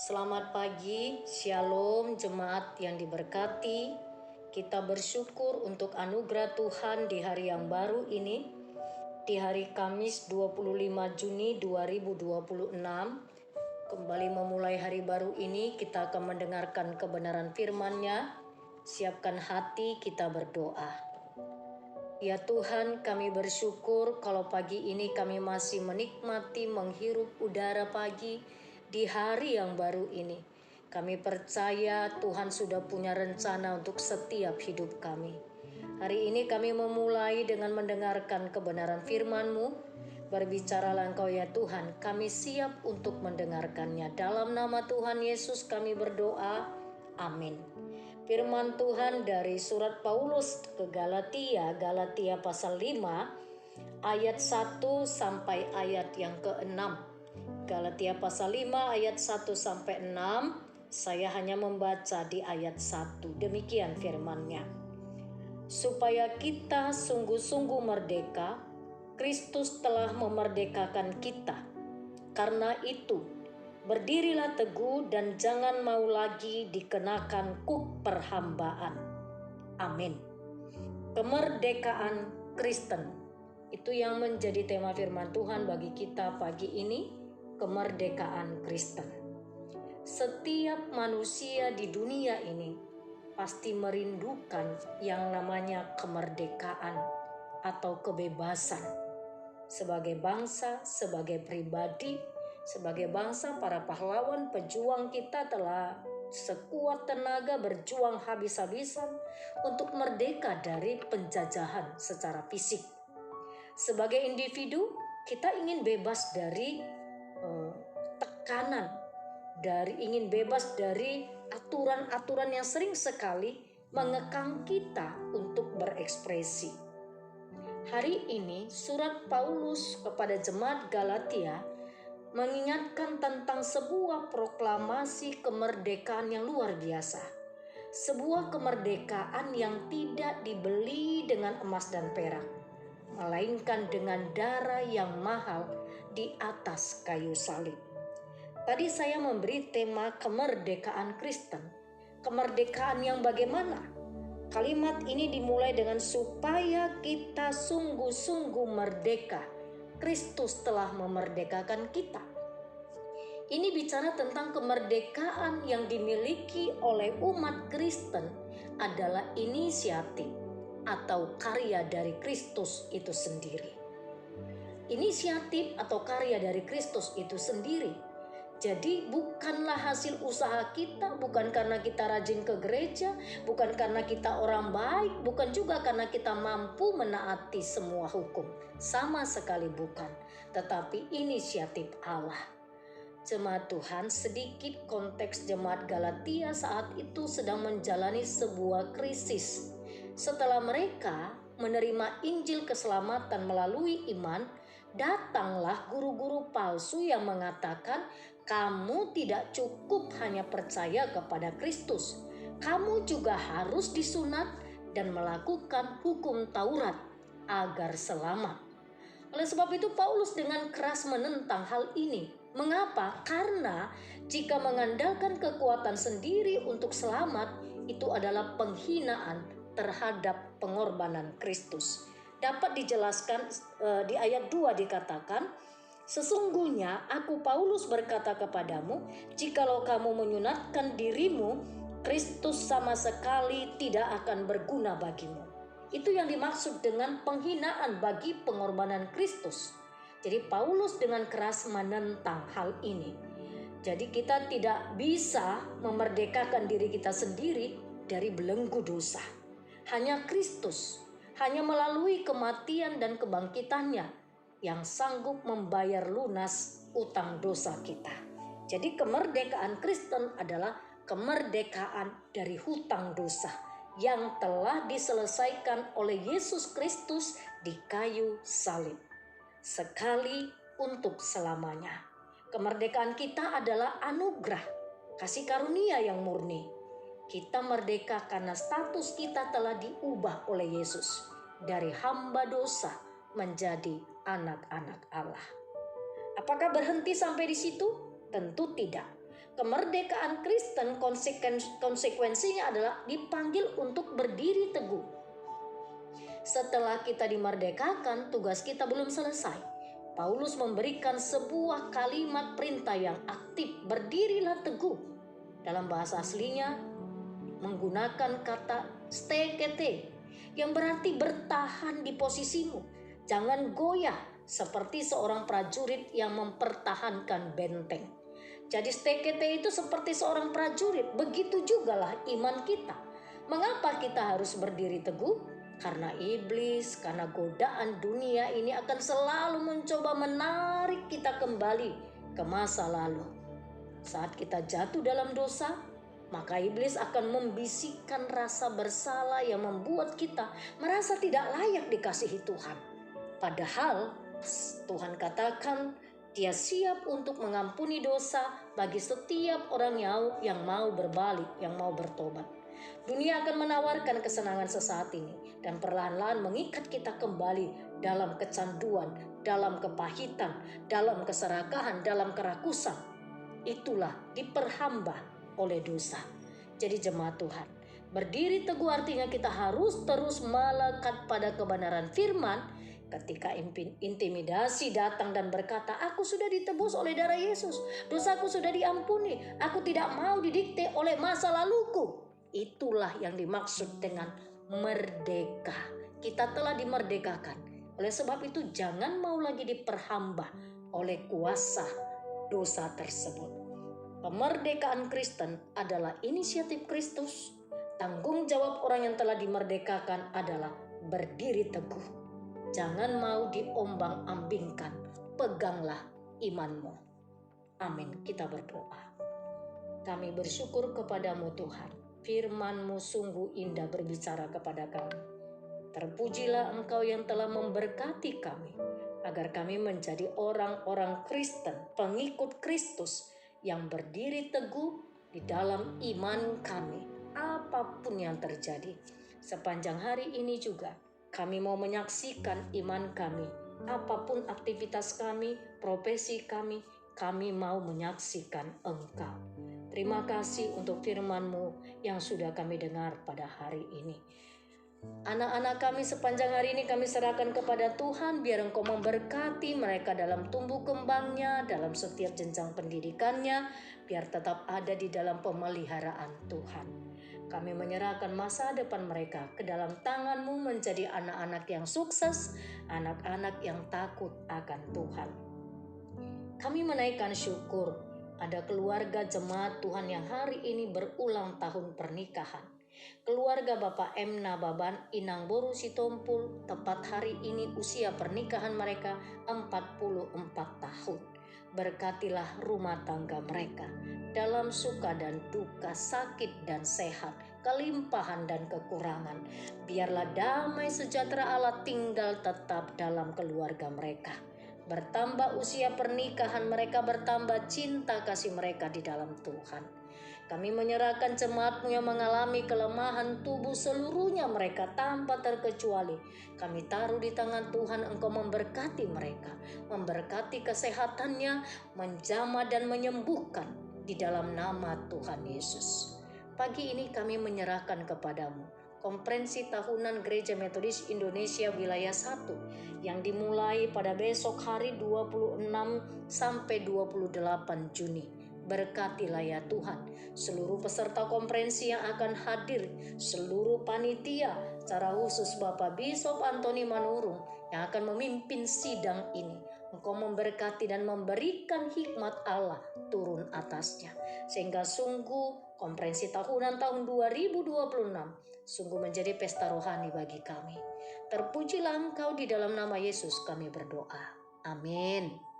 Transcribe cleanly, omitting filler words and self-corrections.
Selamat pagi, Shalom jemaat yang diberkati. Kita bersyukur untuk anugerah Tuhan di hari yang baru ini. Di hari Kamis 25 Juni 2026, kembali memulai hari baru ini, kita akan mendengarkan kebenaran firman-Nya. Siapkan hati, kita berdoa. Ya Tuhan, kami bersyukur kalau pagi ini kami masih menikmati menghirup udara pagi di hari yang baru ini. Kami percaya Tuhan sudah punya rencana untuk setiap hidup kami. Hari ini kami memulai dengan mendengarkan kebenaran firman-Mu. Berbicaralah Engkau ya Tuhan, kami siap untuk mendengarkannya. Dalam nama Tuhan Yesus kami berdoa, amin. Firman Tuhan dari surat Paulus ke Galatia pasal 5 ayat 1 sampai ayat yang ke-6. Galatia pasal 5 ayat 1 sampai 6, saya hanya membaca di ayat 1. Demikian firman-Nya. Supaya kita sungguh-sungguh merdeka, Kristus telah memerdekakan kita. Karena itu, berdirilah teguh dan jangan mau lagi dikenakan kuk perhambaan. Amin. Kemerdekaan Kristen. Itu yang menjadi tema firman Tuhan bagi kita pagi ini. Kemerdekaan Kristen. Setiap manusia di dunia ini pasti merindukan yang namanya kemerdekaan atau kebebasan. Sebagai bangsa, sebagai pribadi, sebagai bangsa, para pahlawan pejuang kita telah sekuat tenaga berjuang habis-habisan untuk merdeka dari penjajahan secara fisik. Sebagai individu, kita ingin bebas dari tekanan, ingin bebas dari aturan-aturan yang sering sekali mengekang kita untuk berekspresi. Hari ini surat Paulus kepada jemaat Galatia mengingatkan tentang sebuah proklamasi kemerdekaan yang luar biasa. Sebuah kemerdekaan yang tidak dibeli dengan emas dan perak, melainkan dengan darah yang mahal di atas kayu salib. Tadi saya memberi tema kemerdekaan Kristen. Kemerdekaan yang bagaimana? Kalimat ini dimulai dengan supaya kita sungguh-sungguh merdeka. Kristus telah memerdekakan kita. Ini bicara tentang kemerdekaan yang dimiliki oleh umat Kristen adalah inisiatif atau karya dari Kristus itu sendiri. Inisiatif atau karya dari Kristus itu sendiri. Jadi bukanlah hasil usaha kita, bukan karena kita rajin ke gereja, bukan karena kita orang baik, bukan juga karena kita mampu menaati semua hukum. Sama sekali bukan, tetapi inisiatif Allah. Jemaat Tuhan, sedikit konteks jemaat Galatia saat itu sedang menjalani sebuah krisis. Setelah mereka menerima Injil keselamatan melalui iman, datanglah guru-guru palsu yang mengatakan kamu tidak cukup hanya percaya kepada Kristus. Kamu juga harus disunat dan melakukan hukum Taurat agar selamat. Oleh sebab itu Paulus dengan keras menentang hal ini. Mengapa? Karena jika mengandalkan kekuatan sendiri untuk selamat, itu adalah penghinaan terhadap pengorbanan Kristus. Dapat dijelaskan di ayat 2 dikatakan, sesungguhnya aku Paulus berkata kepadamu, jikalau kamu menyunatkan dirimu, Kristus sama sekali tidak akan berguna bagimu. Itu yang dimaksud dengan penghinaan bagi pengorbanan Kristus. Jadi Paulus dengan keras menentang hal ini. Jadi kita tidak bisa memerdekakan diri kita sendiri dari belenggu dosa. Hanya Kristus, hanya melalui kematian dan kebangkitannya yang sanggup membayar lunas utang dosa kita. Jadi kemerdekaan Kristen adalah kemerdekaan dari hutang dosa yang telah diselesaikan oleh Yesus Kristus di kayu salib. Sekali untuk selamanya. Kemerdekaan kita adalah anugerah, kasih karunia yang murni. Kita merdeka karena status kita telah diubah oleh Yesus dari hamba dosa menjadi anak-anak Allah. Apakah berhenti sampai di situ? Tentu tidak. Kemerdekaan Kristen konsekuensinya adalah dipanggil untuk berdiri teguh. Setelah kita dimerdekakan, tugas kita belum selesai. Paulus memberikan sebuah kalimat perintah yang aktif, berdirilah teguh. Dalam bahasa aslinya menggunakan kata stekete, yang berarti bertahan di posisimu. Jangan goyah seperti seorang prajurit yang mempertahankan benteng. Jadi stekete itu seperti seorang prajurit, begitu jugalah iman kita. Mengapa kita harus berdiri teguh? Karena iblis, karena godaan dunia ini akan selalu mencoba menarik kita kembali ke masa lalu. Saat kita jatuh dalam dosa, maka iblis akan membisikkan rasa bersalah yang membuat kita merasa tidak layak dikasihi Tuhan. Padahal Tuhan katakan Dia siap untuk mengampuni dosa bagi setiap orang yang mau berbalik, yang mau bertobat. Dunia akan menawarkan kesenangan sesaat ini dan perlahan-lahan mengikat kita kembali dalam kecanduan, dalam kepahitan, dalam keserakahan, dalam kerakusan. Itulah diperhamba oleh dosa. Jadi jemaat Tuhan, berdiri teguh artinya kita harus terus melekat pada kebenaran firman. Ketika intimidasi datang dan berkata, aku sudah ditebus oleh darah Yesus, dosaku sudah diampuni, aku tidak mau didikte oleh masa laluku. Itulah yang dimaksud dengan merdeka. Kita telah dimerdekakan. Oleh sebab itu jangan mau lagi diperhamba oleh kuasa dosa tersebut. Kemerdekaan Kristen adalah inisiatif Kristus. Tanggung jawab orang yang telah dimerdekakan adalah berdiri teguh. Jangan mau diombang-ambingkan, peganglah imanmu. Amin, kita berdoa. Kami bersyukur kepadamu Tuhan, firman-Mu sungguh indah berbicara kepada kami. Terpujilah Engkau yang telah memberkati kami, agar kami menjadi orang-orang Kristen, pengikut Kristus, yang berdiri teguh di dalam iman kami, apapun yang terjadi. Sepanjang hari ini juga, kami mau menyaksikan iman kami. Apapun aktivitas kami, profesi kami mau menyaksikan Engkau. Terima kasih untuk firman-Mu yang sudah kami dengar pada hari ini. Anak-anak kami sepanjang hari ini kami serahkan kepada Tuhan, biar Engkau memberkati mereka dalam tumbuh kembangnya, dalam setiap jenjang pendidikannya, biar tetap ada di dalam pemeliharaan Tuhan. Kami menyerahkan masa depan mereka ke dalam tangan-Mu menjadi anak-anak yang sukses, anak-anak yang takut akan Tuhan. Kami menaikkan syukur ada keluarga jemaat Tuhan yang hari ini berulang tahun pernikahan. Keluarga Bapak M. Nababan Inang Boru Sitompul, tepat hari ini usia pernikahan mereka 44 tahun. Berkatilah rumah tangga mereka dalam suka dan duka, sakit dan sehat, kelimpahan dan kekurangan. Biarlah damai sejahtera Allah tinggal tetap dalam keluarga mereka. Bertambah usia pernikahan mereka, bertambah cinta kasih mereka di dalam Tuhan. Kami menyerahkan jemaat-Mu yang mengalami kelemahan tubuh seluruhnya mereka tanpa terkecuali. Kami taruh di tangan Tuhan, Engkau memberkati mereka, memberkati kesehatannya, menjamah dan menyembuhkan di dalam nama Tuhan Yesus. Pagi ini kami menyerahkan kepadamu Konferensi Tahunan Gereja Metodis Indonesia Wilayah 1 yang dimulai pada besok hari 26 sampai 28 Juni. Berkatilah ya Tuhan seluruh peserta konferensi yang akan hadir, seluruh panitia, secara khusus Bapak Bishop Antoni Manurung yang akan memimpin sidang ini. Engkau memberkati dan memberikan hikmat Allah turun atasnya, sehingga sungguh konferensi tahunan tahun 2026 sungguh menjadi pesta rohani bagi kami. Terpujilah Engkau, di dalam nama Yesus kami berdoa. Amin.